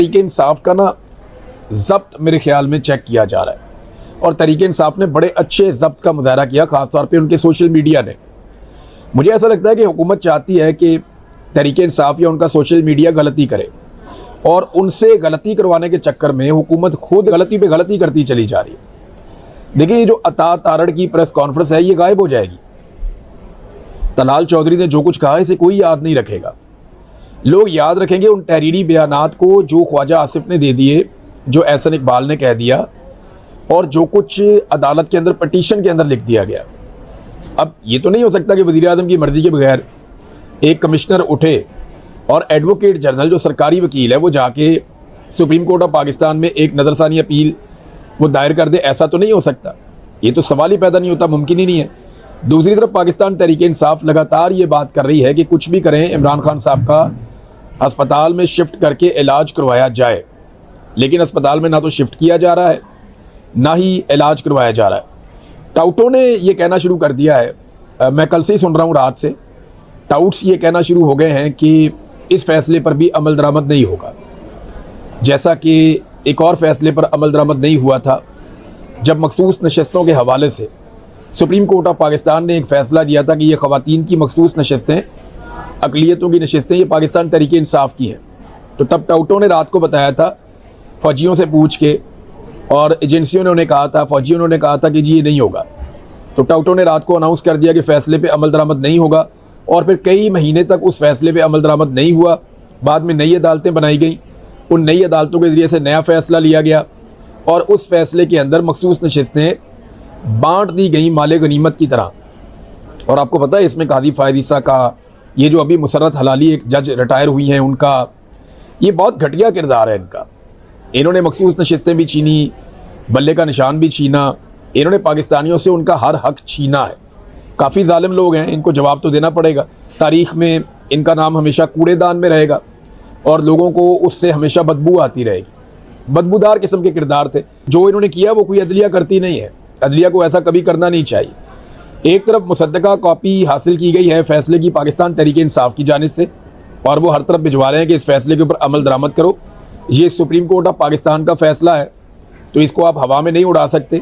तरीके इंसाफ का ना जब्त मेरे ख्याल में चेक किया जा रहा है और तरीके इंसाफ ने बड़े अच्छे जब्त का मुजाहरा किया, ख़ासतौर पे उनके सोशल मीडिया ने। मुझे ऐसा लगता है कि हुकूमत चाहती है कि तरीके इंसाफ या उनका सोशल मीडिया गलती करे और उनसे गलती करवाने के चक्कर में हुकूमत खुद गलती पे गलती करती चली जा रही है। देखिए, ये जो अता तारड़ की प्रेस कॉन्फ्रेंस है ये गायब हो जाएगी। तलाल चौधरी ने जो कुछ कहा इसे कोई याद नहीं रखेगा। लोग याद रखेंगे उन तहरीरी बयानात को जो ख्वाजा आसिफ ने दे दिए, जो एहसन इकबाल ने कह दिया और जो कुछ अदालत के अंदर पटिशन के अंदर लिख दिया गया। अब ये तो नहीं हो सकता कि वज़ीर आज़म की मर्ज़ी के बगैर एक कमिश्नर उठे और एडवोकेट जनरल जो सरकारी वकील है वो जाके सुप्रीम कोर्ट ऑफ पाकिस्तान में एक नज़रसानी अपील वो दायर कर दे। ऐसा तो नहीं हो सकता, ये तो सवाल ही पैदा नहीं होता, मुमकिन ही नहीं है। दूसरी तरफ पाकिस्तान तहरीक इंसाफ लगातार ये बात कर रही है कि कुछ भी करें इमरान खान साहब का अस्पताल में शिफ्ट करके इलाज करवाया जाए, लेकिन अस्पताल में ना तो शिफ्ट किया जा रहा है ना ही इलाज करवाया जा रहा है। टाउटों ने ये कहना शुरू कर दिया है, मैं कल से ही सुन रहा हूँ रात से, टाउट्स ये कहना शुरू हो गए हैं कि इस फैसले पर भी अमल दरामद नहीं होगा, जैसा कि एक और फैसले पर अमल दरामद नहीं हुआ था जब मखसूस नशस्तों के हवाले से सुप्रीम कोर्ट ऑफ पाकिस्तान ने एक फ़ैसला दिया था कि ये ख़वातीन की मखसूस नशस्तें, अक़लियतों की नशस्तें, ये पाकिस्तान तहरीक इंसाफ की हैं। तो तब टाउटों ने रात को बताया था, फ़ौजियों से पूछ के, और एजेंसियों ने उन्हें कहा था, फ़ौजियों ने कहा था कि जी ये नहीं होगा। तो टाउटों ने रात को अनाउंस कर दिया कि फ़ैसले पे अमल दरामद नहीं होगा और फिर कई महीने तक उस फैसले पे अमल दरामद नहीं हुआ। बाद में नई अदालतें बनाई गई, उन नई अदालतों के ज़रिए से नया फ़ैसला लिया गया और उस फैसले के अंदर मखसूस नशस्तें बांट दी गई माले गनीमत की तरह। और आपको पता है इसमें कादी फ़ायद ईसा का, ये जो अभी मुसर्रत हलाली एक जज रिटायर हुई हैं, उनका ये बहुत घटिया किरदार है इनका। इन्होंने मखसूस नशस्तें भी छीनी, बल्ले का निशान भी छीना, इन्होंने पाकिस्तानियों से उनका हर हक छीना है। काफ़ी जालिम लोग हैं, इनको जवाब तो देना पड़ेगा। तारीख़ में इनका नाम हमेशा कूड़ेदान में रहेगा और लोगों को उससे हमेशा बदबू आती रहेगी। बदबूदार किस्म के किरदार थे। जो इन्होंने किया वो कोई अदलिया करती नहीं है, अदलिया को ऐसा कभी करना नहीं चाहिए। एक तरफ मुसद्दका कॉपी हासिल की गई है फैसले की पाकिस्तान तहरीक इंसाफ की जानिब से और वो हर तरफ भिजवा रहे हैं कि इस फैसले के ऊपर अमल दरामद करो, ये सुप्रीम कोर्ट ऑफ पाकिस्तान का फ़ैसला है तो इसको आप हवा में नहीं उड़ा सकते।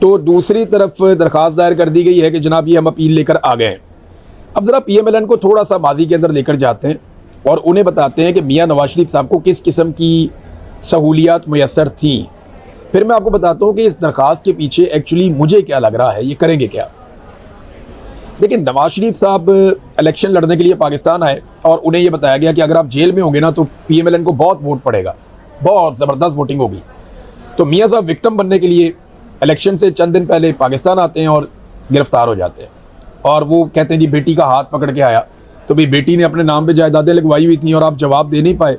तो दूसरी तरफ दरख्वास्त दायर कर दी गई है कि जनाब ये हम अपील लेकर आ गए हैं। अब ज़रा PMLN को थोड़ा सा माजी के अंदर लेकर जाते हैं और उन्हें बताते हैं कि मियाँ नवाज शरीफ साहब को किस किस्म की सहूलियात मुयस्सर थी। फिर मैं आपको बताता हूँ कि इस दरख्वास्त के पीछे एक्चुअली मुझे क्या लग रहा है, ये करेंगे क्या। लेकिन नवाज शरीफ साहब इलेक्शन लड़ने के लिए पाकिस्तान आए और उन्हें यह बताया गया कि अगर आप जेल में होंगे ना तो PMLN को बहुत वोट पड़ेगा, बहुत ज़बरदस्त वोटिंग होगी। तो मियाँ साहब विक्टिम बनने के लिए इलेक्शन से चंद दिन पहले पाकिस्तान आते हैं और गिरफ्तार हो जाते हैं और वो कहते हैं जी बेटी का हाथ पकड़ के आया। तो भाई बेटी ने अपने नाम पे जायदादें लगवाई हुई थी और आप जवाब दे नहीं पाए।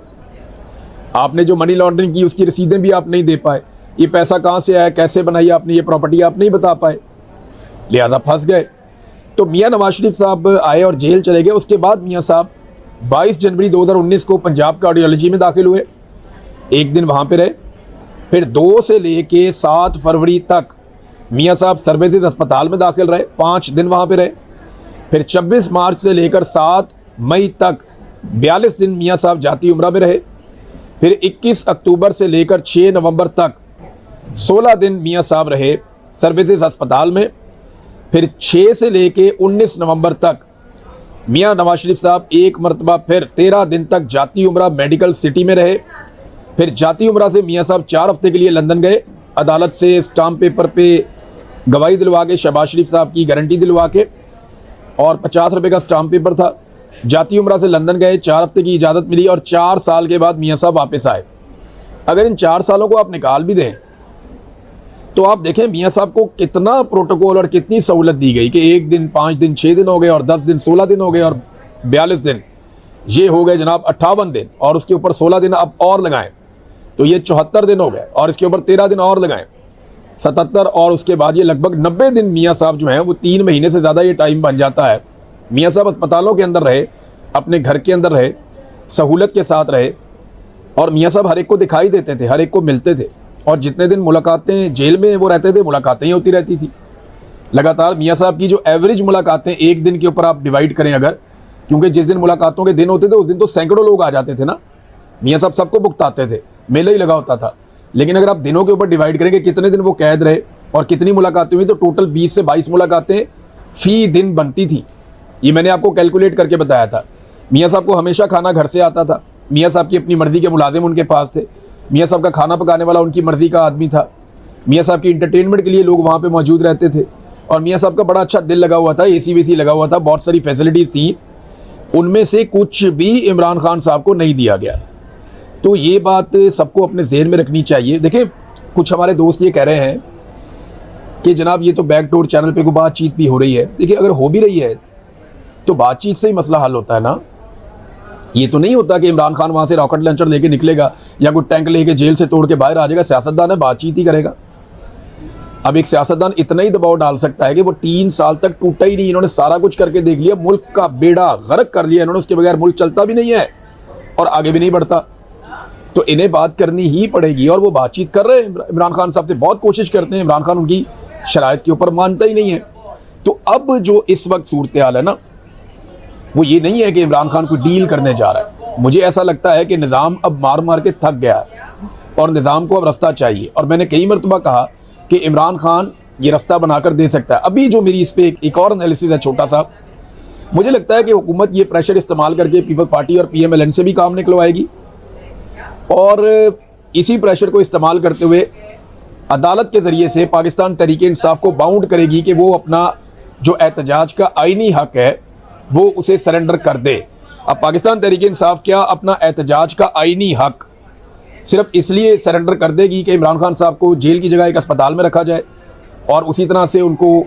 आपने जो मनी लॉन्ड्रिंग की उसकी रसीदें भी आप नहीं दे पाए। ये पैसा कहाँ से आया, कैसे बनाई आपने, ये प्रॉपर्टी आप नहीं बता पाए, लिहाजा फंस गए। तो मियाँ नवाज शरीफ साहब आए और जेल चले गए। उसके बाद मियाँ साहब 22 जनवरी 2019 को पंजाब कार्डियोलॉजी में दाखिल हुए, एक दिन वहाँ पे रहे। फिर 2 से लेके 7 फरवरी तक मियाँ साहब सर्विसेज अस्पताल में दाखिल रहे, 5 दिन वहाँ पे रहे। फिर 26 मार्च से लेकर 7 मई तक 42 दिन मियाँ साहब जाती उम्रा में रहे। फिर 21 अक्टूबर से लेकर 6 नवंबर तक 16 दिन मियाँ साहब रहे सर्विसेज अस्पताल में। फिर 6 से लेके 19 नवंबर तक मियाँ नवाज शरीफ साहब एक मरतबा फिर 13 दिन तक जाती उम्रा मेडिकल सिटी में रहे। फिर जाती उम्रा से मियाँ साहब 4 हफ्ते के लिए लंदन गए, अदालत से स्टाम्प पेपर पे गवाही दिलवा के, शहबाज शरीफ साहब की गारंटी दिलवा के, और 50 रुपये का स्टाम्प पेपर था। जाती उम्रा से लंदन गए, 4 हफ्ते की इजाज़त मिली और 4 साल के बाद मियाँ साहब वापस आए। अगर इन 4 सालों को आप निकाल भी दें तो आप देखें मियाँ साहब को कितना प्रोटोकॉल और कितनी सहूलत दी गई कि 1 दिन, 5 दिन, 6 दिन हो गए और 10 दिन, 16 दिन हो गए और 42 दिन, ये हो गए जनाब 58 दिन और उसके ऊपर 16 दिन अब और लगाएं तो ये 74 दिन हो गए और इसके ऊपर 13 दिन और लगाएं 77 और उसके बाद ये लगभग 90 दिन मियाँ साहब जो हैं वो 3 महीने से ज़्यादा ये टाइम बन जाता है। मियाँ साहब अस्पतालों के अंदर रहे, अपने घर के अंदर रहे, सहूलत के साथ रहे और मियाँ साहब हर एक को दिखाई देते थे, हर एक को मिलते थे और जितने दिन मुलाकातें जेल में वो रहते थे मुलाकातें ही होती रहती थी लगातार। मियाँ साहब की जो एवरेज मुलाकातें एक दिन के ऊपर आप डिवाइड करें अगर, क्योंकि जिस दिन मुलाकातों के दिन होते थे उस दिन तो सैकड़ों लोग आ जाते थे ना, मियाँ साहब सबको भुगताते थे, मेला ही लगा होता था। लेकिन अगर आप दिनों के ऊपर डिवाइड करेंगे कितने दिन वो कैद रहे और कितनी मुलाकातें हुई, तो टोटल 20 से 22 मुलाकातें फी दिन बनती थी। ये मैंने आपको कैलकुलेट करके बताया था। मियाँ साहब को हमेशा खाना घर से आता था। मियाँ साहब की अपनी मर्जी के मुलाजिम उनके पास थे। मियाँ साहब का खाना पकाने वाला उनकी मर्जी का आदमी था। मियाँ साहब की इंटरटेनमेंट के लिए लोग वहाँ पे मौजूद रहते थे। और मियाँ साहब का बड़ा अच्छा दिल लगा हुआ था, एसी वेसी लगा हुआ था, बहुत सारी फैसिलिटीज थी। उनमें से कुछ भी इमरान खान साहब को नहीं दिया गया। तो ये बात सबको अपने जहन में रखनी चाहिए। देखिए, कुछ हमारे दोस्त ये कह रहे हैं कि जनाब ये तो बैकडोर चैनल पे कोई बातचीत भी हो रही है। देखिए, अगर हो भी रही है तो बातचीत से ही मसला हल होता है ना। ये तो नहीं होता कि इमरान खान वहाँ से रॉकेट लॉन्चर लेके निकलेगा या कोई टैंक लेके जेल से तोड़ के बाहर आ जाएगा। सियासतदान है, बातचीत ही करेगा। अब एक सियासतदान इतना ही दबाव डाल सकता है कि वो 3 साल तक टूटा ही नहीं। इन्होंने सारा कुछ करके देख लिया, मुल्क का बेड़ा गर्क कर लिया इन्होंने। उसके बगैर मुल्क चलता भी नहीं है और आगे भी नहीं बढ़ता। तो इन्हें बात करनी ही पड़ेगी और वो बातचीत कर रहे हैं। इमरान खान साहब से बहुत कोशिश करते हैं। इमरान खान उनकी शराइत के ऊपर मानता ही नहीं है। तो अब जो इस वक्त सूरत हाल है ना, वो ये नहीं है कि इमरान खान कोई डील करने जा रहा है। मुझे ऐसा लगता है कि निज़ाम अब मार मार के थक गया है और निज़ाम को अब रास्ता चाहिए। और मैंने कई मरतबा कहा कि इमरान खान ये रास्ता बनाकर दे सकता है। अभी जो मेरी इस पर एक और एनालिसिस है छोटा सा, मुझे लगता है कि हुकूमत ये प्रेशर इस्तेमाल करके पीपल्स पार्टी और PMLN से भी काम निकलवाएगी और इसी प्रेशर को इस्तेमाल करते हुए अदालत के ज़रिए से पाकिस्तान तहरीक इंसाफ को बाउंड करेगी कि वो अपना जो एहतजाज का आईनी हक है वो उसे सरेंडर कर दे। अब पाकिस्तान तहरीक इंसाफ क्या अपना एहतजाज का आईनी हक सिर्फ इसलिए सरेंडर कर देगी कि इमरान खान साहब को जेल की जगह एक अस्पताल में रखा जाए और उसी तरह से उनको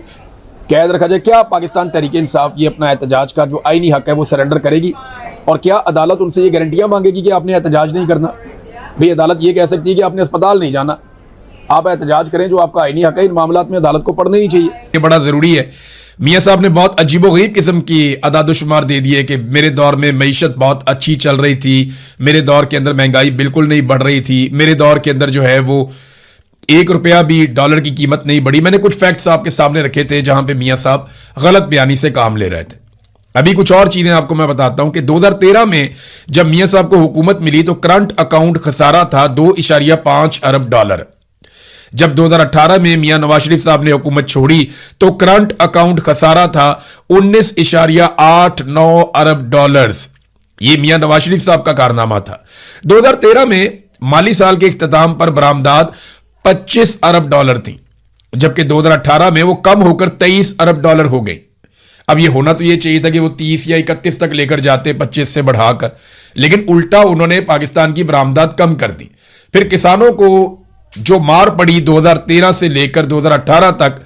कैद रखा जाए? क्या पाकिस्तान तहरीक इंसाफ ये अपना एहतजाज का जो आईनी हक है वो सरेंडर करेगी? और क्या अदालत उनसे ये गारंटियाँ मांगेगी कि आपने एहतजाज नहीं करना? भाई, अदालत ये कह सकती है कि आपने अस्पताल नहीं जाना, आप एहतजाज करें, जो आपका आईनी हक है। इन मामलात में अदालत को पढ़ना ही चाहिए। ये बड़ा जरूरी है। मियाँ साहब ने बहुत अजीबोगरीब किस्म की अदादुशुमार दे दिए कि मेरे दौर में मईशत बहुत अच्छी चल रही थी, मेरे दौर के अंदर महंगाई बिल्कुल नहीं बढ़ रही थी, मेरे दौर के अंदर जो है वो 1 रुपया भी डॉलर की कीमत नहीं बढ़ी। मैंने कुछ फैक्ट्स आपके सामने रखे थे जहां पे मियाँ साहब गलत बयानी से काम ले रहे थे। अभी कुछ और चीजें आपको मैं बताता हूं कि 2013 में जब मियाँ साहब को हुकूमत मिली तो करंट अकाउंट खसारा था 2.5 अरब डॉलर। जब 2018 में मियां नवाज शरीफ साहब ने हुकूमत छोड़ी तो करंट अकाउंट खसारा था 19.89 अरब डॉलर्स। ये मियां नवाज शरीफ साहब का कारनामा था। 2013 में माली साल के इख्तिताम पर बरामदात 25 अरब डॉलर थी, जबकि 2018 में वो कम होकर 23 अरब डॉलर हो गई। अब ये होना तो ये चाहिए था कि वो 30 या 31 तक लेकर जाते 25 से बढ़ाकर, लेकिन उल्टा उन्होंने पाकिस्तान की बरामदात कम कर दी। फिर किसानों को जो मार पड़ी 2013 से लेकर 2018 तक,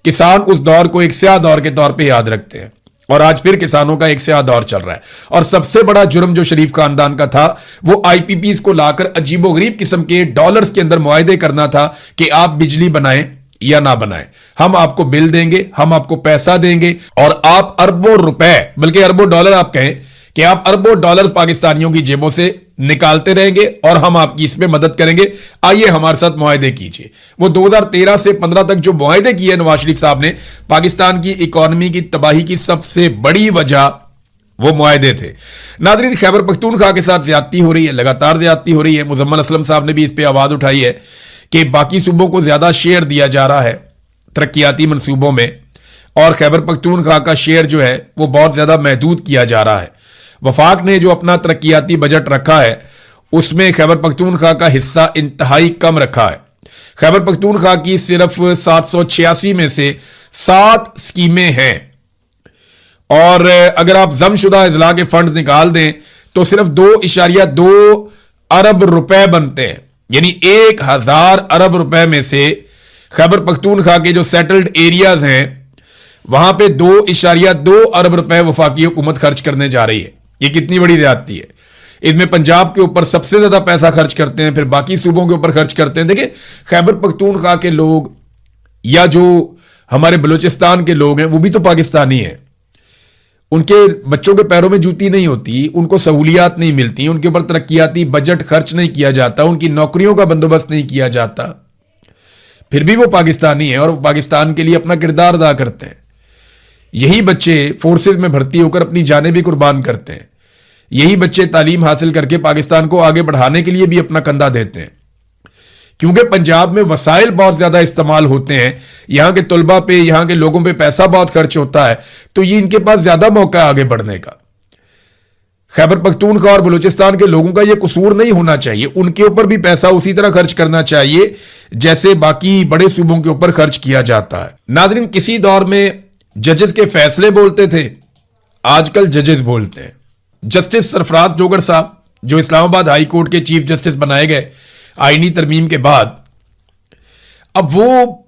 किसान उस दौर को एक स्याह दौर के तौर पे याद रखते हैं और आज फिर किसानों का एक स्याह दौर चल रहा है। और सबसे बड़ा जुर्म जो शरीफ खानदान का था वो IPPs को लाकर अजीबोगरीब किस्म के डॉलर्स के अंदर मुआहदे करना था कि आप बिजली बनाएं या ना बनाएं, हम आपको बिल देंगे, हम आपको पैसा देंगे और आप अरबों रुपए, बल्कि अरबों डॉलर आप कहें कि आप अरबों डॉलर पाकिस्तानियों की जेबों से निकालते रहेंगे और हम आपकी इसमें मदद करेंगे, आइए हमारे साथ मुआहदे कीजिए। वो 2013 से 15 तक जो मुआहदे किए नवाज शरीफ साहब ने, पाकिस्तान की इकॉनमी की तबाही की सबसे बड़ी वजह वो मुआहदे थे। नाज़रीन, खैबर पख्तूनख्वा के साथ ज्यादती हो रही है, लगातार ज्यादती हो रही है। मुजम्मल असलम साहब ने भी इस पर आवाज उठाई है कि बाकी सूबों को ज्यादा शेयर दिया जा रहा है तरक्याती मनसूबों में और खैबर पख्तूनख्वा का शेयर जो है वो बहुत ज्यादा महदूद किया जा रहा है। वफाक ने जो अपना तरक्याती बजट रखा है उसमें खैबर पख्तूनख्वा का हिस्सा इंतहाई कम रखा है। खैबर पख्तूनख्वा की सिर्फ 786 में से 7 स्कीमें हैं और अगर आप जमशुदा इजला के फंड निकाल दें तो सिर्फ 2.2 अरब रुपए बनते हैं। यानी 1000 अरब रुपए में से खैबर पख्तूनख्वा के जो सेटल्ड एरियाज हैं वहां पे 2.2 अरब रुपए वफाकी हुकूमत खर्च करने जा रही है। ये कितनी बड़ी ज्यादती है। इसमें पंजाब के ऊपर सबसे ज्यादा पैसा खर्च करते हैं, फिर बाकी सूबों के ऊपर खर्च करते हैं। देखिए, खैबर पख्तूनख्वा के लोग या जो हमारे बलूचिस्तान के लोग हैं वो भी तो पाकिस्तानी हैं। उनके बच्चों के पैरों में जूती नहीं होती, उनको सहूलियात नहीं मिलती, उनके ऊपर तरक्याती बजट खर्च नहीं किया जाता, उनकी नौकरियों का बंदोबस्त नहीं किया जाता, फिर भी वो पाकिस्तानी है और वो पाकिस्तान के लिए अपना किरदार अदा करते हैं। यही बच्चे फोर्सेज में भर्ती होकर अपनी जानें भी कुर्बान करते हैं। यही बच्चे तालीम हासिल करके पाकिस्तान को आगे बढ़ाने के लिए भी अपना कंधा देते हैं। क्योंकि पंजाब में वसाइल बहुत ज्यादा इस्तेमाल होते हैं, यहां के तलबा पे, यहां के लोगों पे पैसा बहुत खर्च होता है, तो ये इनके पास ज्यादा मौका है आगे बढ़ने का। खैबर पख्तूनख्वा और बलूचिस्तान के लोगों का यह कसूर नहीं होना चाहिए, उनके ऊपर भी पैसा उसी तरह खर्च करना चाहिए जैसे बाकी बड़े सूबों के ऊपर खर्च किया जाता है। नाज़रीन, किसी दौर में जजेस के फैसले बोलते थे, आजकल जजेस बोलते हैं। जस्टिस सरफराज डोगर साहब, जो इस्लामाबाद हाई कोर्ट के चीफ जस्टिस बनाए गए आईनी तरमीम के बाद, अब वो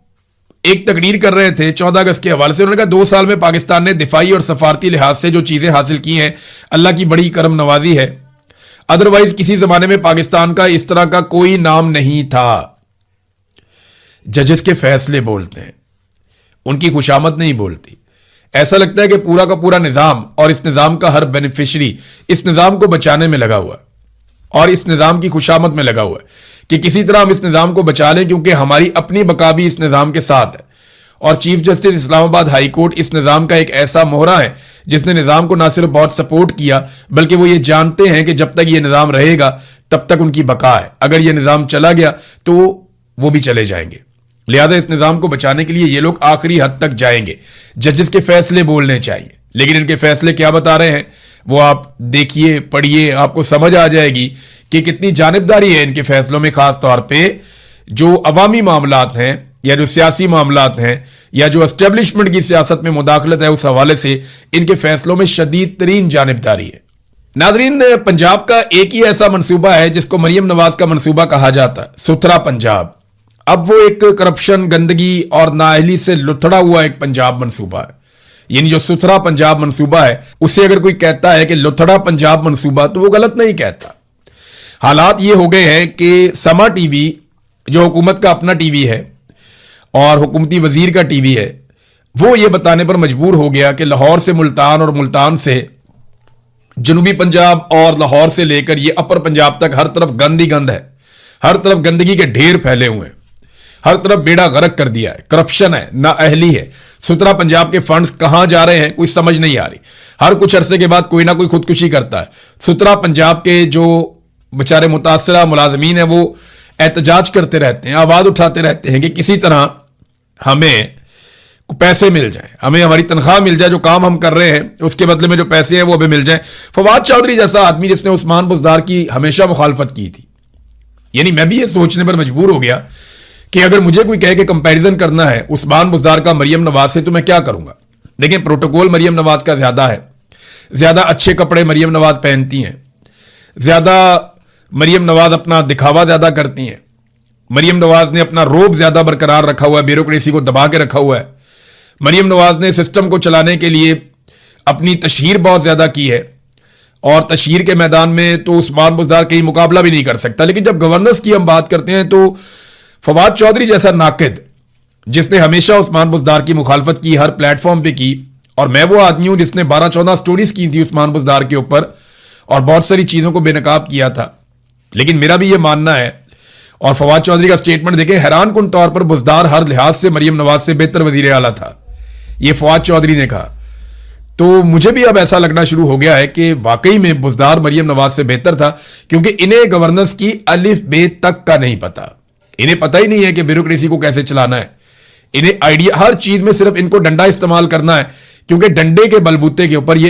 एक तकरीर कर रहे थे 14 अगस्त के हवाले से। उन्होंने कहा 2 साल में पाकिस्तान ने दिफाई और सफारती लिहाज से जो चीजें हासिल की हैं, अल्लाह की बड़ी करम नवाजी है। अदरवाइज किसी जमाने में पाकिस्तान का इस तरह का कोई नाम नहीं था। जजेस के फैसले बोलते हैं, उनकी खुशामद नहीं बोलती। ऐसा लगता है कि पूरा का पूरा निजाम और इस निजाम का हर बेनिफिशरी इस निजाम को बचाने में लगा हुआ है और इस निजाम की खुशामद में लगा हुआ है कि किसी तरह हम इस निजाम को बचा लें, क्योंकि हमारी अपनी बका भी इस निजाम के साथ है। और chief justice Islamabad high court इस निजाम का एक ऐसा मोहरा है जिसने निजाम को ना सिर्फ बहुत सपोर्ट किया, बल्कि वो ये जानते हैं कि जब तक ये निजाम रहेगा तब तक उनकी बका है। अगर ये निजाम चला गया तो वो भी चले जाएंगे। लिहाजा इस निजाम को बचाने के लिए ये लोग आखिरी हद तक जाएंगे। जजेस के फैसले बोलने चाहिए, लेकिन इनके फैसले क्या बता रहे हैं वो आप देखिए, पढ़िए, आपको समझ आ जाएगी कि कितनी जानिबदारी है इनके फैसलों में। खास तौर पे जो अवामी मामलात हैं या जो सियासी मामलात हैं या जो एस्टेब्लिशमेंट की सियासत में मुदाखलत है, उस हवाले से इनके फैसलों में शदीद तरीन जानिबदारी है। नादरीन, पंजाब का एक ही ऐसा मनसूबा है जिसको मरियम नवाज का मनसूबा कहा जाता है, सुथरा पंजाब। अब वो एक करप्शन, गंदगी और नाअहली से लुथड़ा हुआ एक पंजाब मनसूबा है। यानी जो सुथरा पंजाब मनसूबा है, उसे अगर कोई कहता है कि लुथड़ा पंजाब मनसूबा, तो वो गलत नहीं कहता। हालात ये हो गए हैं कि समा टीवी, जो हुकूमत का अपना टीवी है और हुकूमती वजीर का टीवी है, वो ये बताने पर मजबूर हो गया कि लाहौर से मुल्तान और मुल्तान से जनूबी पंजाब और लाहौर से लेकर ये अपर पंजाब तक हर तरफ गंद ही गंद है। हर तरफ गंदगी के ढेर फैले हुए हैं, हर तरफ बेड़ा गर्क कर दिया है, करप्शन है, नाअहली है। सुथरा पंजाब के फंड्स कहां जा रहे हैं कोई समझ नहीं आ रही। हर कुछ अरसे के बाद कोई ना कोई खुदकुशी करता है। सुथरा पंजाब के जो बेचारे मुतासरा मुलाजमीन है वो एहतजाज करते रहते हैं, आवाज उठाते रहते हैं कि किसी तरह हमें पैसे मिल जाए, हमें हमारी तनख्वाह मिल जाए, जो काम हम कर रहे हैं उसके बदले में जो पैसे हैं वो हमें मिल जाए। फवाद चौधरी जैसा आदमी जिसने उस्मान बुज़दार की हमेशा मुखालफत की थी, यानी मैं भी ये सोचने पर मजबूर हो गया कि अगर मुझे कोई कहे कि कंपैरिजन करना है उस्मान बुज़दार का मरियम नवाज से, तो मैं क्या करूंगा। लेकिन प्रोटोकॉल मरियम नवाज का ज्यादा है, ज्यादा अच्छे कपड़े मरियम नवाज पहनती हैं, ज्यादा मरियम नवाज अपना दिखावा ज्यादा करती हैं, मरियम नवाज ने अपना रोब ज्यादा बरकरार रखा हुआ है, ब्यूरोक्रेसी को दबा के रखा हुआ है। मरियम नवाज ने सिस्टम को चलाने के लिए अपनी तशहीर बहुत ज्यादा की है और तशहीर के मैदान में तो उस्मान बुज़दार कहीं मुकाबला भी नहीं कर सकता। लेकिन जब गवर्नेंस की हम बात करते हैं तो फवाद चौधरी जैसा नाकिद, जिसने हमेशा उस्मान बुज़दार की मुखालफत की, हर प्लेटफॉर्म पे की, और मैं वो आदमी हूं जिसने 12-14 स्टोरीज की थी उस्मान बुज़दार के ऊपर और बहुत सारी चीजों को बेनकाब किया था। लेकिन मेरा भी ये मानना है, और फवाद चौधरी का स्टेटमेंट देखें, हैरान कुन तौर पर बुज़दार हर लिहाज से मरियम नवाज से बेहतर वजीर आला था, ये फवाद चौधरी ने कहा। तो मुझे भी अब ऐसा लगना शुरू हो गया है कि वाकई में बुज़दार मरियम नवाज से बेहतर था, क्योंकि इन्हें गवर्नेंस की अलिफ बे तक का नहीं पता। इन्हें पता ही नहीं है कि ब्यूरोक्रेसी को कैसे चलाना है। इन्हें आइडिया, हर चीज में सिर्फ इनको डंडा इस्तेमाल करना है, क्योंकि डंडे के बलबूते के ऊपर ये